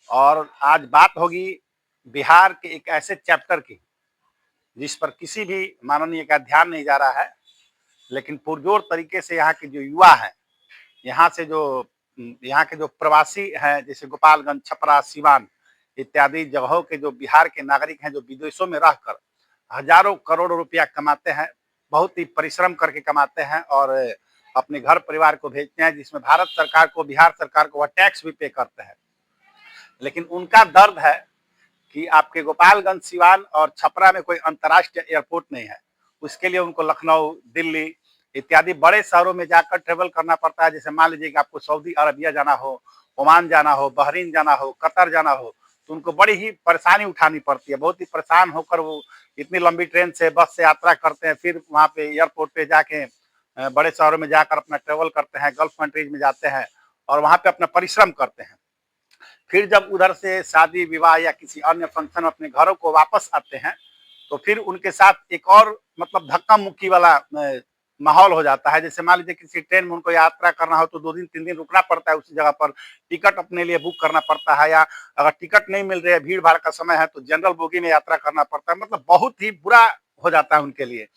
और आज बात होगी बिहार के एक ऐसे चैप्टर की जिस पर किसी भी माननीय का ध्यान नहीं जा रहा है, लेकिन पुरजोर तरीके से यहाँ के जो युवा हैं, यहाँ से जो यहाँ के जो प्रवासी हैं, जैसे गोपालगंज, छपरा, सिवान इत्यादि जगहों के जो बिहार के नागरिक हैं, जो विदेशों में रहकर हजारों करोड़ों रुपया कमाते हैं, बहुत ही परिश्रम करके कमाते हैं और अपने घर परिवार को भेजते हैं, जिसमें भारत सरकार को, बिहार सरकार को वह टैक्स भी पे करते हैं। लेकिन उनका दर्द है कि आपके गोपालगंज, सिवान और छपरा में कोई अंतर्राष्ट्रीय एयरपोर्ट नहीं है। उसके लिए उनको लखनऊ, दिल्ली इत्यादि बड़े शहरों में जाकर ट्रेवल करना पड़ता है। जैसे मान लीजिए कि आपको सऊदी अरबिया जाना हो, ओमान जाना हो, बहरीन जाना हो, कतर जाना हो, तो उनको बड़ी ही परेशानी उठानी पड़ती है। बहुत ही परेशान होकर वो इतनी लंबी ट्रेन से, बस से यात्रा करते हैं, फिर वहाँ पे एयरपोर्ट पे जाके बड़े शहरों में जाकर अपना ट्रेवल करते हैं, गल्फ कंट्रीज में जाते हैं और वहाँ पे अपना परिश्रम करते हैं। फिर जब उधर से शादी विवाह या किसी अन्य फंक्शन में अपने घरों को वापस आते हैं, तो फिर उनके साथ एक और मतलब धक्का मुक्की वाला माहौल हो जाता है। जैसे मान लीजिए किसी ट्रेन में उनको यात्रा करना हो तो 2 दिन 3 दिन रुकना पड़ता है उसी जगह पर, टिकट अपने लिए बुक करना पड़ता है, या अगर टिकट नहीं मिल रही है, भीड़ भाड़ का समय है, तो जनरल बोगी में यात्रा करना पड़ता है। मतलब बहुत ही बुरा हो जाता है उनके लिए।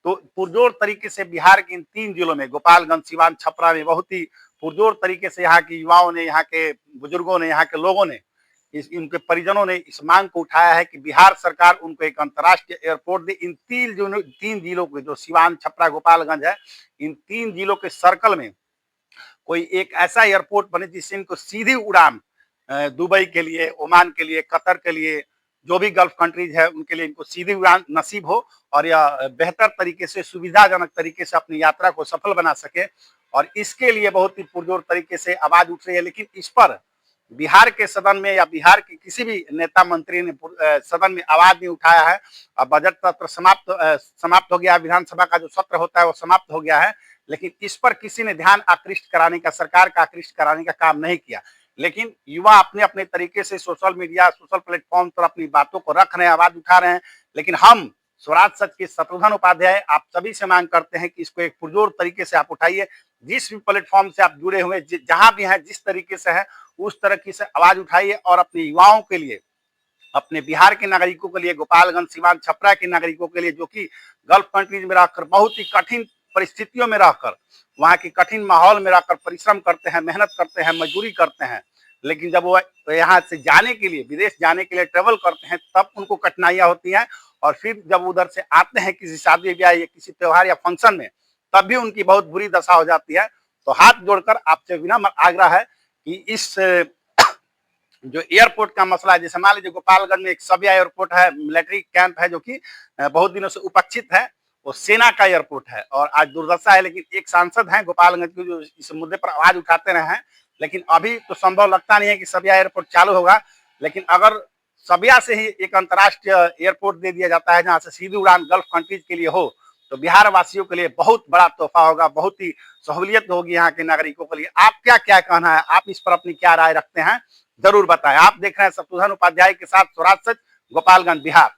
तो पुरजोर तरीके से बिहार के इन 3 जिलों में, गोपालगंज, सिवान, छपरा में बहुत ही पुरजोर तरीके से यहाँ के युवाओं ने, यहाँ के बुजुर्गों ने, यहाँ के लोगों ने, इनके परिजनों ने इस मांग को उठाया है कि बिहार सरकार उनको एक अंतर्राष्ट्रीय एयरपोर्ट दे। इन 3 जिलों के, जो सिवान, छपरा, गोपालगंज है, इन 3 जिलों के सर्कल में कोई एक ऐसा एयरपोर्ट बने जिससे इनको सीधी उड़ान दुबई के लिए, ओमान के लिए, कतर के लिए, जो भी गल्फ कंट्रीज है उनके लिए इनको सीधी उड़ान नसीब हो और यह बेहतर तरीके से, सुविधाजनक तरीके से अपनी यात्रा को सफल बना सके। और इसके लिए बहुत ही पुरजोर तरीके से आवाज उठ रही है। लेकिन इस पर बिहार के सदन में या बिहार के किसी भी नेता मंत्री ने सदन में आवाज नहीं उठाया है। अब बजट सत्र समाप्त हो गया, विधानसभा का जो सत्र होता है वो समाप्त हो गया है, लेकिन इस पर किसी ने ध्यान आकृष्ट कराने का, सरकार का आकृष्ट कराने का काम नहीं किया। लेकिन युवा अपने अपने तरीके से सोशल मीडिया, सोशल प्लेटफॉर्म पर अपनी बातों को रख रहे हैं, आवाज उठा रहे हैं। लेकिन हम स्वराज सच के शत्रुघ्न उपाध्याय आप सभी से मांग करते हैं कि इसको एक पुरजोर तरीके से आप उठाइए। जिस भी प्लेटफॉर्म से आप जुड़े हुए, जहां भी हैं, जिस तरीके से है, उस तरह की से आवाज उठाइए और अपने युवाओं के लिए, अपने बिहार के नागरिकों के लिए, गोपालगंज, सिवान, छपरा के नागरिकों के लिए, जो कि गल्फ कंट्रीज में रहकर, बहुत ही कठिन परिस्थितियों में रहकर, वहाँ के कठिन माहौल में रहकर परिश्रम करते हैं, मेहनत करते हैं, मजदूरी करते हैं, लेकिन जब वो यहाँ से जाने के लिए, विदेश जाने के लिए ट्रेवल करते हैं, तब उनको कठिनाइयां होती हैं। और फिर जब उधर से आते हैं किसी शादी ब्याह या किसी त्योहार या फंक्शन में, तब भी उनकी बहुत बुरी दशा हो जाती है। तो हाथ जोड़कर आपसे विनम्र आग्रह है कि इस जो एयरपोर्ट का मसला है, जैसे मान लीजिए गोपालगंज में एक सबिया एयरपोर्ट है, मिलिट्री कैंप है, जो कि बहुत दिनों से उपेक्षित है, वो सेना का एयरपोर्ट है और आज दुर्दशा है। लेकिन एक सांसद हैं गोपालगंज के जो इस मुद्दे पर आवाज उठाते रहे हैं, लेकिन अभी तो संभव लगता नहीं है कि सबिया एयरपोर्ट चालू होगा। लेकिन अगर सबिया से ही एक अंतर्राष्ट्रीय एयरपोर्ट दे दिया जाता है जहां से सीधी उड़ान गल्फ कंट्रीज के लिए हो, तो बिहार वासियों के लिए बहुत बड़ा तोहफा होगा, बहुत ही सहूलियत होगी यहाँ के नागरिकों के लिए। आप क्या क्या कहना है, आप इस पर अपनी क्या राय रखते हैं, जरूर बताएं। आप देख रहे हैं शत्रुघ्न उपाध्याय के साथ स्वराज सच, गोपालगंज, बिहार।